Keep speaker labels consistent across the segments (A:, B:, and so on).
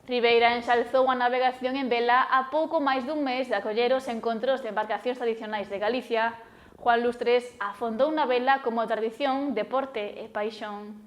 A: Ribeira enxalzou a navegación en vela a pouco máis dun mes de acoller os encontros de embarcacións tradicionais de Galicia. Juan Lustres afondou na vela como tradición, deporte e paixón.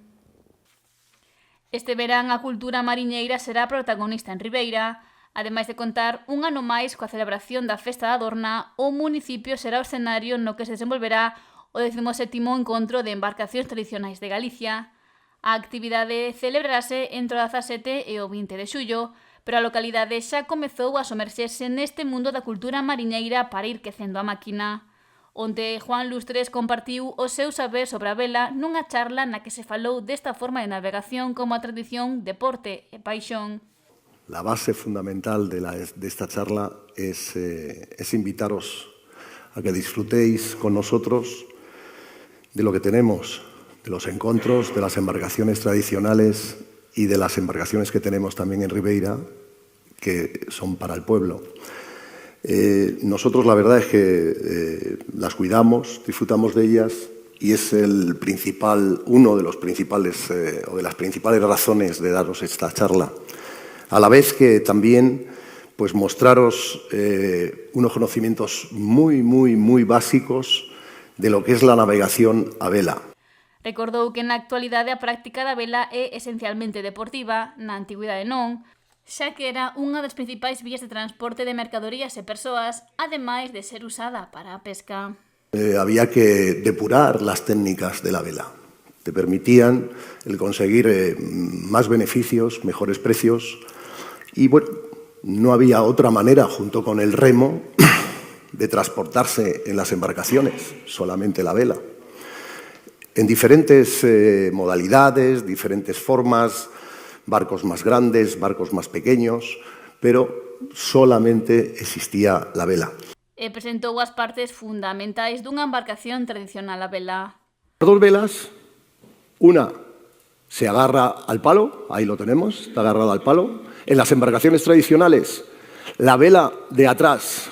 A: Este verán a cultura mariñeira será protagonista en Ribeira. Ademais de contar un ano máis coa celebración da Festa da Dorna, o municipio será o escenario no que se desenvolverá o 17º encontro de embarcacións tradicionais de Galicia. A actividade celebrarase entre o 17 e o 20 de xullo, pero a localidade xa comezou a somerxerse neste mundo da cultura mariñeira para ir quecendo a máquina. Onte Juan Lustres compartiu o seu saber sobre a vela nunha charla na que se falou desta forma de navegación como a tradición, deporte e paixón.
B: La base fundamental de esta charla es invitaros a que disfrutéis con nosotros de lo que tenemos, de los encontros, de las embarcaciones tradicionales y de las embarcaciones que tenemos también en Ribeira, que son para el pueblo. Nosotros la verdad es que las cuidamos, disfrutamos de ellas y es uno de los principales o de las principales razones de daros esta charla. A la vez que también pues mostraros unos conocimientos muy básicos de lo que es la navegación a vela.
A: Recordou que na actualidade a práctica da vela é esencialmente deportiva, na antigüidade non, xa que era unha das principais vías de transporte de mercadorías e persoas, ademais de ser usada para a pesca.
B: Había que depurar las técnicas de la vela. Te permitían el conseguir más beneficios, mejores precios y bueno, no había otra manera junto con el remo de transportarse en las embarcaciones, solamente la vela. En diferentes modalidades, diferentes formas, barcos más grandes, barcos más pequeños, pero solamente existía la vela.
A: Presentou as partes fundamentais dunha embarcación tradicional a vela.
B: Dos velas, una se agarra al palo, ahí lo tenemos, está agarrada al palo. En las embarcaciones tradicionales, la vela de atrás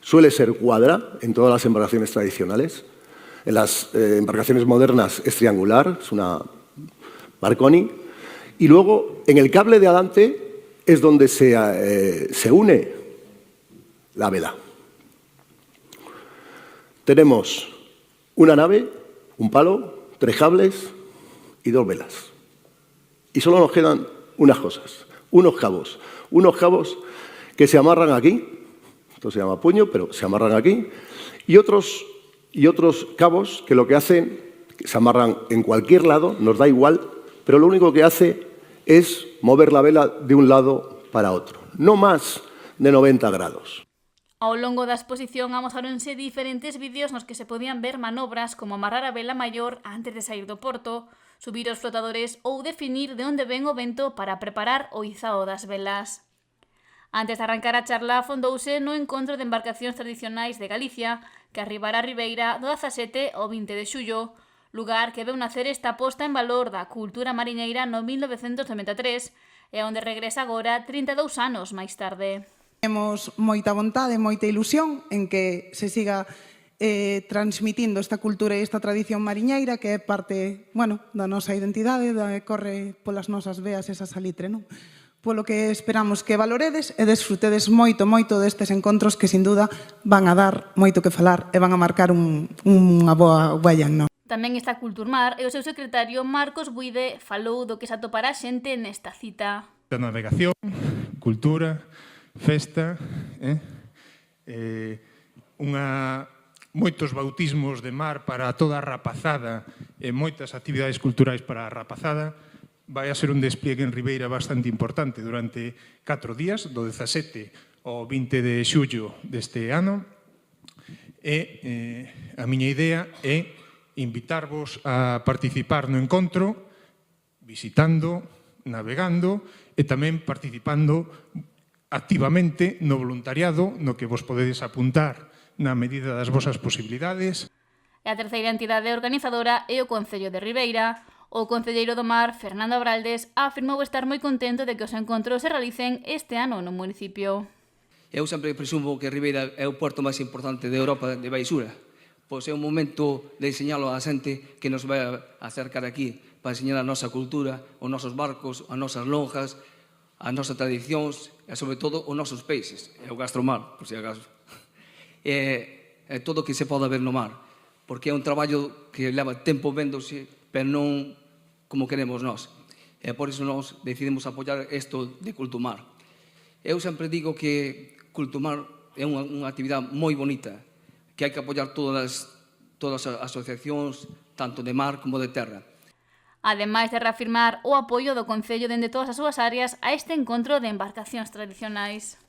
B: suele ser cuadra, en todas las embarcaciones tradicionales. En las embarcaciones modernas es triangular, es una Marconi. Y luego, en el cable de adelante es donde se une la vela. Tenemos una nave, un palo, 3 cables y 2 velas. Y solo nos quedan unas cosas, unos cabos que se amarran aquí, esto se llama puño, pero se amarran aquí, y otros cabos que lo que hacen, que se amarran en cualquier lado, nos da igual, pero lo único que hace es mover la vela de un lado para otro, no más de 90 grados.
A: Ao longo da exposición amosáronse diferentes vídeos nos que se podían ver manobras como amarrar a vela maior antes de sair do porto, subir os flotadores ou definir de onde ven o vento para preparar o izao das velas. Antes de arrancar a charla, afondouse no encontro de embarcacións tradicionais de Galicia, que arribará a Ribeira do 17 ao 20 de xullo, lugar que veu nacer esta posta en valor da cultura mariñeira no 1993 e onde regresa agora 32 anos máis tarde.
C: Temos moita vontade, moita ilusión en que se siga transmitindo esta cultura e esta tradición mariñeira que é parte, da nosa identidade, corre polas nosas veas esa salitre, non? Polo que esperamos que valoredes e desfrutedes moito destes encontros que, sin duda, van a dar moito que falar e van a marcar unha boa huella en nós.
A: Tamén está Culturmar e o seu secretario Marcos Buide falou do que se atopará xente nesta cita.
D: Da navegación, cultura, festa, moitos bautismos de mar para toda a rapazada e moitas actividades culturais para a rapazada. Vai a ser un despliegue en Ribeira bastante importante durante 4 días, do 17 ao 20 de xullo deste ano. E a miña idea é invitarvos a participar no encontro, visitando, navegando e tamén participando activamente no voluntariado, no que vos podedes apuntar na medida das vosas posibilidades.
A: E a terceira entidade organizadora é o Concello de Ribeira. O concelleiro do Mar, Fernando Abraldes, afirmou estar moi contento de que os encontros se realicen este ano no municipio.
E: Eu sempre presumo que Ribeira é o porto máis importante de Europa de baixura. Pois é un momento de enseñalo á xente que nos vai a acercar aquí para enseñar a nosa cultura, os nosos barcos, as nosas lonjas, as nosas tradicións e, sobre todo, os nosos peixes, e o gastromar, por si acaso. E todo o que se pode ver no mar, porque é un traballo que leva tempo vendose, pero non como queremos nós. E por iso nós decidimos apoiar isto de Cultumar. Eu sempre digo que Cultumar é unha actividade moi bonita, que hai que apoiar todas as asociacións, tanto de mar como de terra.
A: Ademais de reafirmar o apoio do Concello dende todas as súas áreas a este encontro de embarcacións tradicionais.